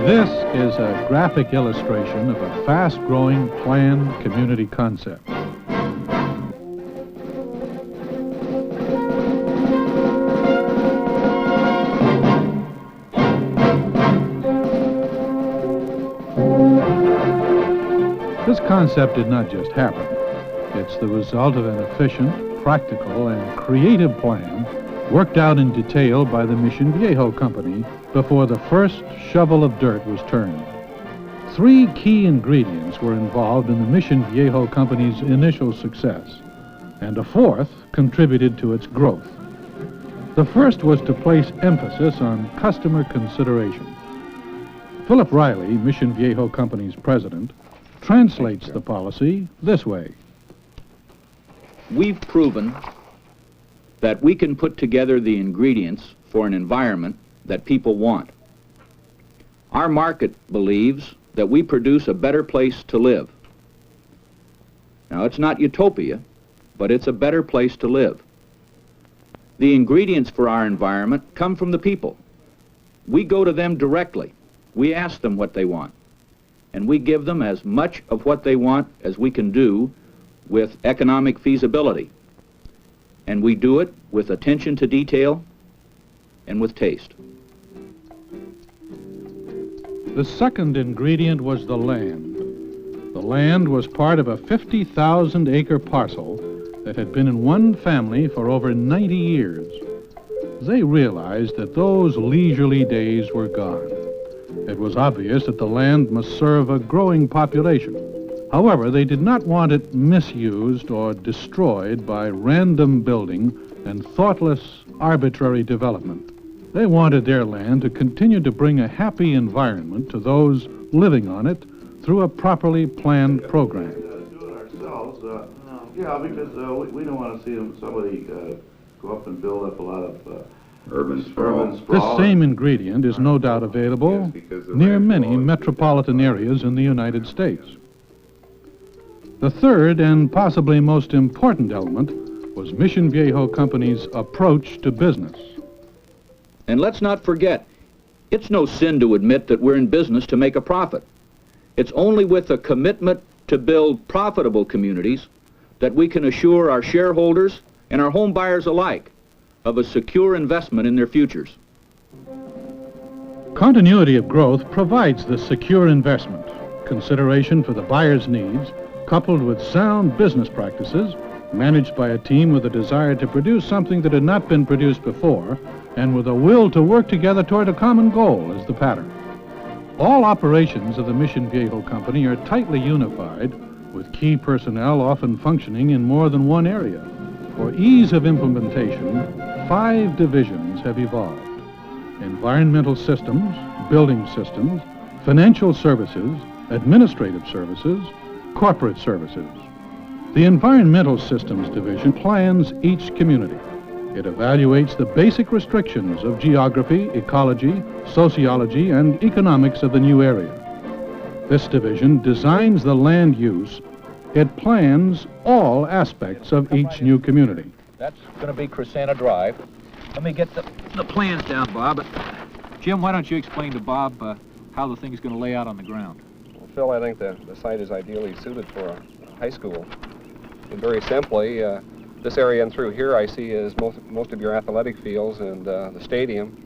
This is a graphic illustration of a fast-growing planned community concept. This concept did not just happen. It's the result of an efficient, practical, and creative plan worked out in detail by the Mission Viejo company before the first shovel of dirt was turned. 3 key ingredients were involved in the Mission Viejo company's initial success, and a 4th contributed to its growth. The first was to place emphasis on customer consideration. Philip Riley, Mission Viejo company's president, translates the policy this way. We've proven that we can put together the ingredients for an environment that people want. Our market believes that we produce a better place to live. Now, it's not utopia, but it's a better place to live. The ingredients for our environment come from the people. We go to them directly. We ask them what they want, and we give them as much of what they want as we can do with economic feasibility. And we do it with attention to detail and with taste. The second ingredient was the land. The land was part of a 50,000-acre parcel that had been in one family for over 90 years. They realized that those leisurely days were gone. It was obvious that the land must serve a growing population. However, they did not want it misused or destroyed by random building and thoughtless, arbitrary development. They wanted their land to continue to bring a happy environment to those living on it through a properly planned program. Do it ourselves, yeah, because we don't want to see somebody go up and build up a lot of urban sprawl. This same ingredient is no doubt available near many metropolitan areas in the United States. The third and possibly most important element was Mission Viejo company's approach to business. And let's not forget, it's no sin to admit that we're in business to make a profit. It's only with a commitment to build profitable communities that we can assure our shareholders and our home buyers alike of a secure investment in their futures. Continuity of growth provides the secure investment, consideration for the buyer's needs, coupled with sound business practices, managed by a team with a desire to produce something that had not been produced before, and with a will to work together toward a common goal as the pattern. All operations of the Mission Viejo company are tightly unified, with key personnel often functioning in more than one area. For ease of implementation, 5 divisions have evolved: environmental systems, building systems, financial services, administrative services, corporate services. The Environmental Systems Division plans each community. It evaluates the basic restrictions of geography, ecology, sociology, and economics of the new area. This division designs the land use. It plans all aspects of each new community. That's going to be Crescenta Drive. Let me get the plans down, Bob. Jim, why don't you explain to Bob how the thing's going to lay out on the ground? Well, Phil, I think the site is ideally suited for a high school. And very simply, this area and through here I see is most of your athletic fields and the stadium.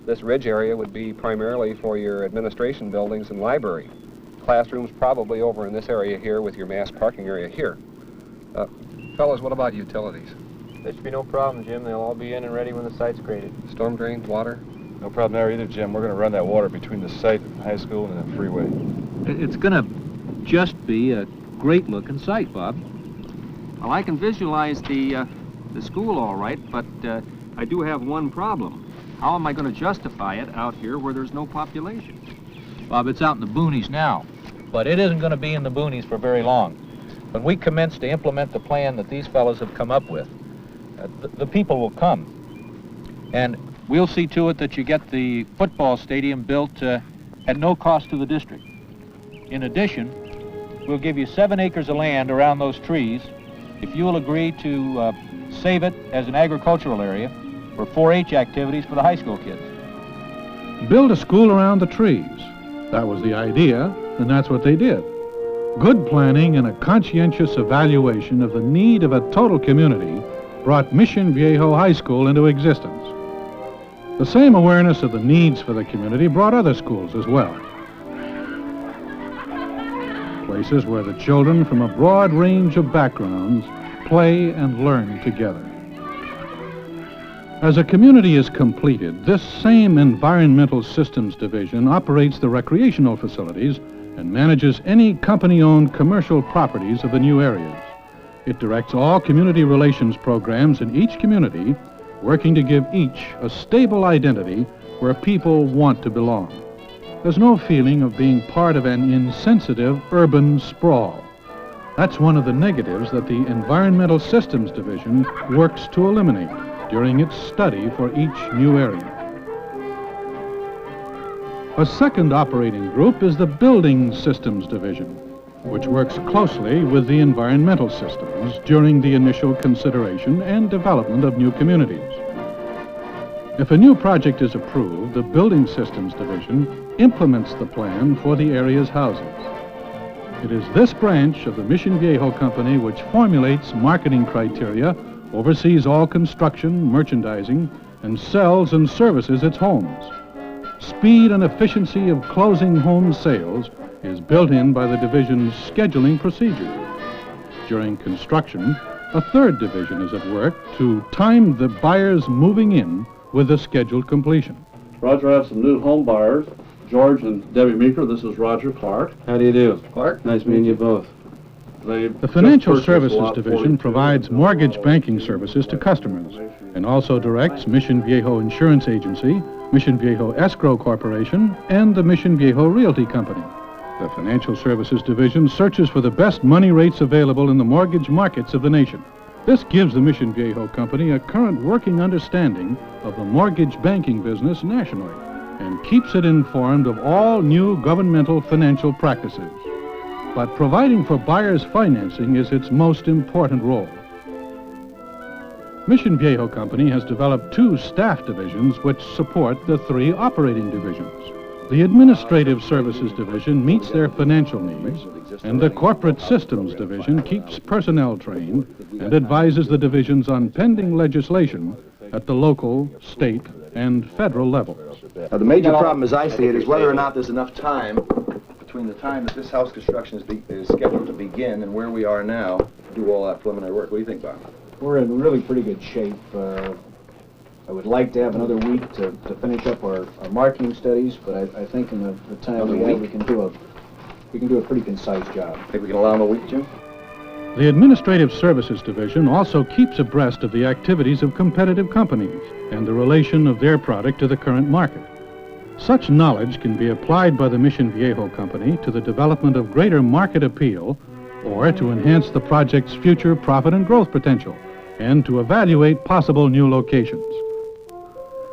This ridge area would be primarily for your administration buildings and library. Classrooms probably over in this area here with your mass parking area here. Fellas, what about utilities? There should be no problem, Jim. They'll all be in and ready when the site's graded. Storm drains, water? No problem there either, Jim. We're going to run that water between the site, high school, and the freeway. It's going to just be a great-looking site, Bob. Well, I can visualize the school all right, but I do have one problem. How am I going to justify it out here where there's no population? Bob, it's out in the boonies now, but it isn't going to be in the boonies for very long. When we commence to implement the plan that these fellows have come up with, the people will come. And we'll see to it that you get the football stadium built at no cost to the district. In addition, we'll give you 7 acres of land around those trees if you'll agree to save it as an agricultural area for 4-H activities for the high school kids. Build a school around the trees. That was the idea, and that's what they did. Good planning and a conscientious evaluation of the need of a total community brought Mission Viejo High School into existence. The same awareness of the needs for the community brought other schools as well. Places where the children from a broad range of backgrounds play and learn together. As a community is completed, this same Environmental Systems Division operates the recreational facilities and manages any company-owned commercial properties of the new areas. It directs all community relations programs in each community, working to give each a stable identity where people want to belong. There's no feeling of being part of an insensitive urban sprawl. That's one of the negatives that the Environmental Systems Division works to eliminate during its study for each new area. A second operating group is the Building Systems Division, which works closely with the environmental systems during the initial consideration and development of new communities. If a new project is approved, the Building Systems Division implements the plan for the area's houses. It is this branch of the Mission Viejo Company which formulates marketing criteria, oversees all construction, merchandising, and sells and services its homes. Speed and efficiency of closing home sales is built in by the division's scheduling procedures. During construction, a third division is at work to time the buyers moving in with the scheduled completion. Roger, I have some new home buyers, George and Debbie Meeker. This is Roger Clark. How do you do? Clark. Nice meeting you both. The Financial Services Division provides mortgage banking services to customers and also directs Mission Viejo Insurance Agency, Mission Viejo Escrow Corporation, and the Mission Viejo Realty Company. The Financial Services Division searches for the best money rates available in the mortgage markets of the nation. This gives the Mission Viejo Company a current working understanding of the mortgage banking business nationally and keeps it informed of all new governmental financial practices. But providing for buyers' financing is its most important role. Mission Viejo Company has developed two staff divisions which support the three operating divisions. The Administrative Services Division meets their financial needs, and the Corporate Systems Division keeps personnel trained and advises the divisions on pending legislation at the local, state, and federal levels. Now, the major problem, as I see it, is whether or not there's enough time between the time that this house construction is scheduled to begin and where we are now to do all that preliminary work. What do you think, Bob? We're in really pretty good shape. I would like to have another week to finish up our marketing studies, but I think in the time we have, we can do a pretty concise job. Think we can allow them a week, Jim? The Administrative Services Division also keeps abreast of the activities of competitive companies and the relation of their product to the current market. Such knowledge can be applied by the Mission Viejo Company to the development of greater market appeal or to enhance the project's future profit and growth potential and to evaluate possible new locations.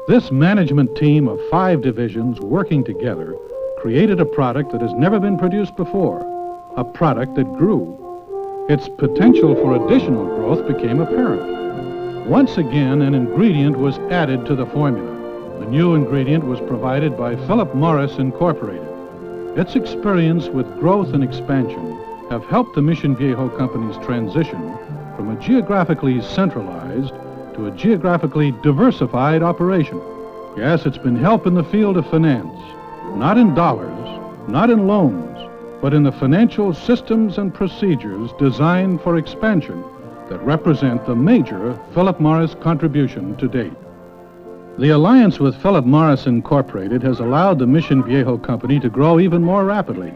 This management team of 5 divisions working together created a product that has never been produced before, a product that grew. Its potential for additional growth became apparent. Once again, an ingredient was added to the formula. The new ingredient was provided by Philip Morris Incorporated. Its experience with growth and expansion have helped the Mission Viejo Company's transition from a geographically centralized to a geographically diversified operation. Yes, it's been help in the field of finance, not in dollars, not in loans, but in the financial systems and procedures designed for expansion that represent the major Philip Morris contribution to date. The alliance with Philip Morris Incorporated has allowed the Mission Viejo Company to grow even more rapidly.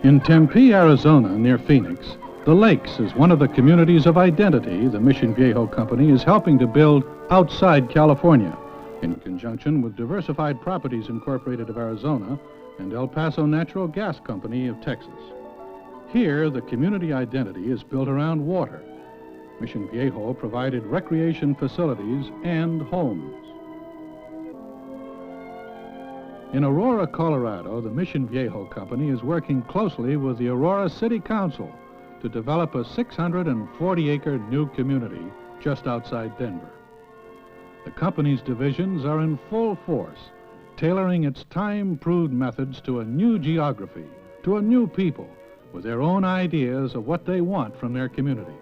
In Tempe, Arizona, near Phoenix, the Lakes is one of the communities of identity the Mission Viejo Company is helping to build outside California, in conjunction with Diversified Properties Incorporated of Arizona and El Paso Natural Gas Company of Texas. Here, the community identity is built around water. Mission Viejo provided recreation facilities and homes. In Aurora, Colorado, the Mission Viejo Company is working closely with the Aurora City Council to develop a 640-acre new community just outside Denver. The company's divisions are in full force, tailoring its time-proved methods to a new geography, to a new people, with their own ideas of what they want from their community.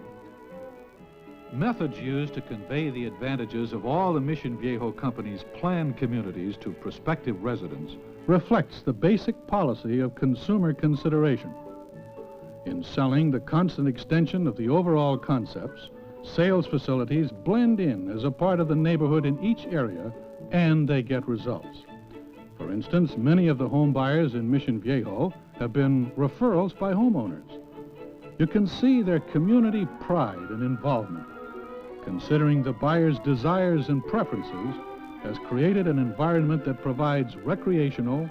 Methods used to convey the advantages of all the Mission Viejo Company's planned communities to prospective residents reflects the basic policy of consumer consideration. In selling the constant extension of the overall concepts, sales facilities blend in as a part of the neighborhood in each area, and they get results. For instance, many of the home buyers in Mission Viejo have been referrals by homeowners. You can see their community pride and involvement. Considering the buyer's desires and preferences, has created an environment that provides recreational,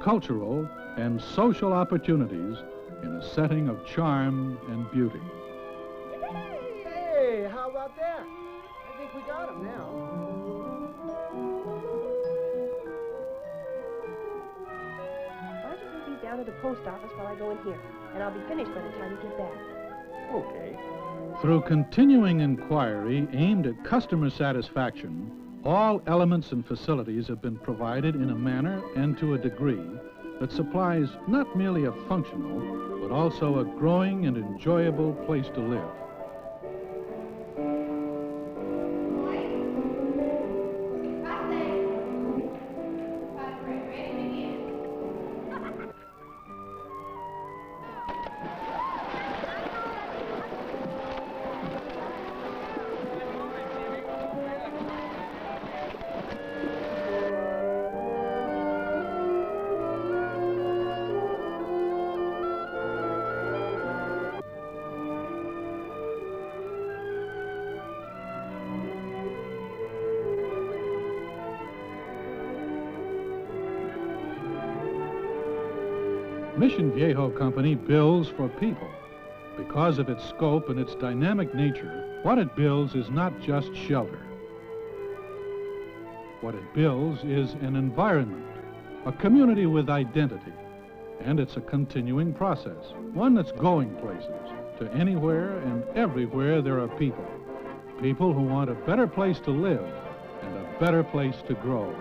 cultural, and social opportunities in a setting of charm and beauty. Hey, how about that? I think we got him now. Why don't you take these down to the post office while I go in here, and I'll be finished by the time you get back. Okay. Through continuing inquiry aimed at customer satisfaction, all elements and facilities have been provided in a manner and to a degree that supplies not merely a functional, but also a growing and enjoyable place to live. Mission Viejo Company builds for people. Because of its scope and its dynamic nature, what it builds is not just shelter. What it builds is an environment, a community with identity, and it's a continuing process, one that's going places. To anywhere and everywhere there are people. People who want a better place to live and a better place to grow.